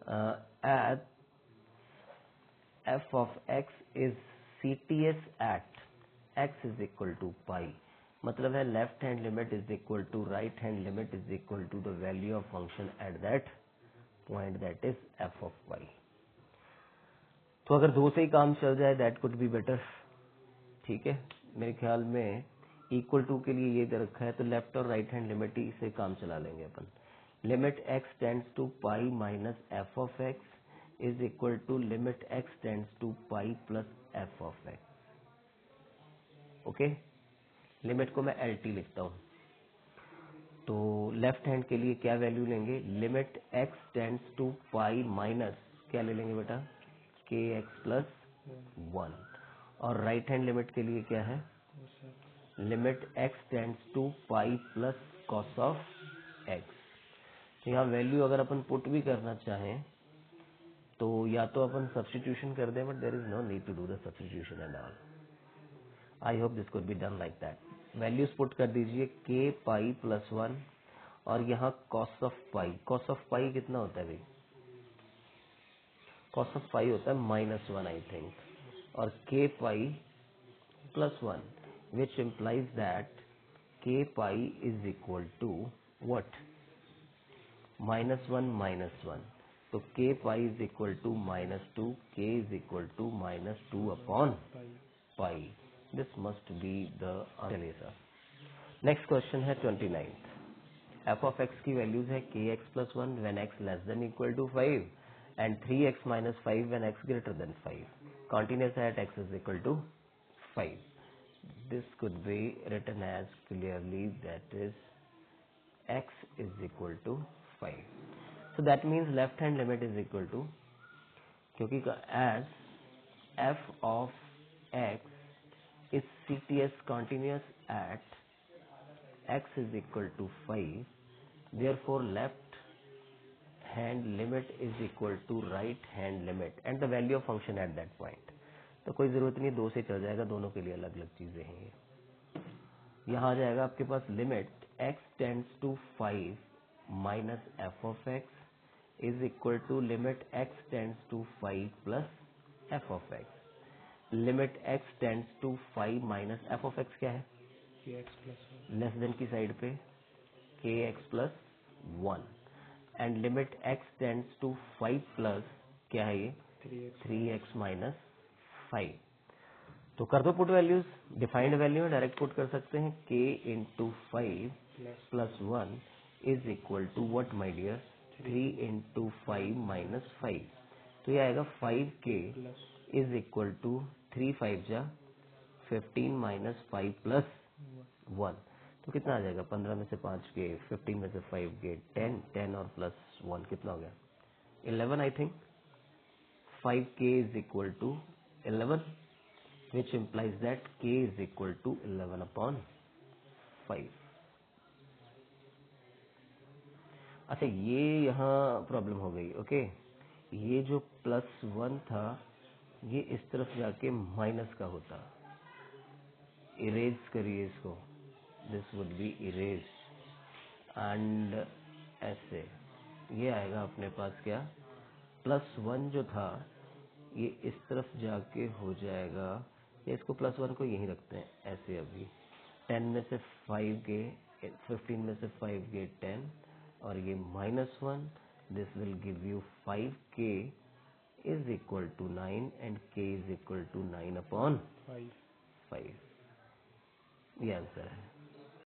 at f of x is CTS at x is equal to pi, मतलब है left hand limit is equal to right hand limit is equal to the value of function at that point that is f of y। तो अगर दो से ही काम चल जाए that could be better. ठीक है, मेरे ख्याल में इक्वल टू के लिए ये दे रखा है तो लेफ्ट और राइट हैंड लिमिट ही से काम चला लेंगे अपन। Limit x tends to pi minus f of x is equal to limit x tends to pi plus f of x. Okay, limit को मैं LT लिखता हूँ। तो लेफ्ट हैंड के लिए क्या वैल्यू लेंगे, limit x tends to pi minus क्या ले लेंगे बेटा, के एक्स प्लस 1। और राइट हैंड लिमिट के लिए क्या है, limit x tends to pi plus cos of x। तो यहाँ वैल्यू अगर अपन पुट भी करना चाहें तो या तो अपन सब्स्टिट्यूशन कर दें, but there is no need to do the substitution and all. I hope this could be done like that. Values put कर दीजिए के पाई प्लस 1 और यहाँ cos of pi. Cos of pi कितना होता है भाई, कॉस ऑफ पाई होता है -1 आई थिंक, और k pi plus 1 which implies that k pi is equal to what, -1 तो k pi is equal to -2, k is equal to -2 upon pi. This must be the answer. Next question है 29। F of x की values है k x plus 1 when x less than equal to 5 and 3x minus 5 when x greater than 5। Continuous है at x is equal to 5। This could be written as clearly that is x is equal to 5. So that means left hand limit is equal to, क्योंकि as f of x is CTS continuous at x is equal to 5, therefore left hand limit is equal to right hand limit and the value of function at that point। तो कोई जरूरत नहीं, दो से चल जाएगा, दोनों के लिए अलग अलग चीजें हैं ये। यहाँ आ जाएगा आपके पास limit x tends to 5 minus f of x is equal to limit x tends to 5 plus f of x. Limit x tends to 5 minus f of x क्या है, लेस देन की साइड पे k x plus 1 and limit x tends to 5 plus क्या है ये, 3x minus 5। तो कर दो put values, defined value direct put कर सकते हैं, k into 5 plus 1 is equal to what my dear, 3 into 5 minus 5। तो ये आएगा 5k इज इक्वल टू 3 5 जा 15 माइनस 5 प्लस 1। तो कितना आ जाएगा, 15 में से 5 के, 15 में से 5 के, 10 10 और प्लस 1 कितना हो गया, 11 I think. 5k is equal to 11 which implies that k is equal to 11 upon 5। अच्छा ये यहाँ प्रॉब्लम हो गई। ओके, ये जो +1 था ये इस तरफ जाके माइनस का होता, इरेज करिए इसको, this would be erase and ऐसे ये आएगा अपने पास क्या, +1 जो था ये इस तरफ जाके हो जाएगा, या इसको +1 को यहीं रखते हैं ऐसे। अभी 10 में से 5 गए, 15 में से 5 गए 10 और ये -1, this will give you 5k is equal to 9 and k is equal to 9 upon 5। ये आंसर है।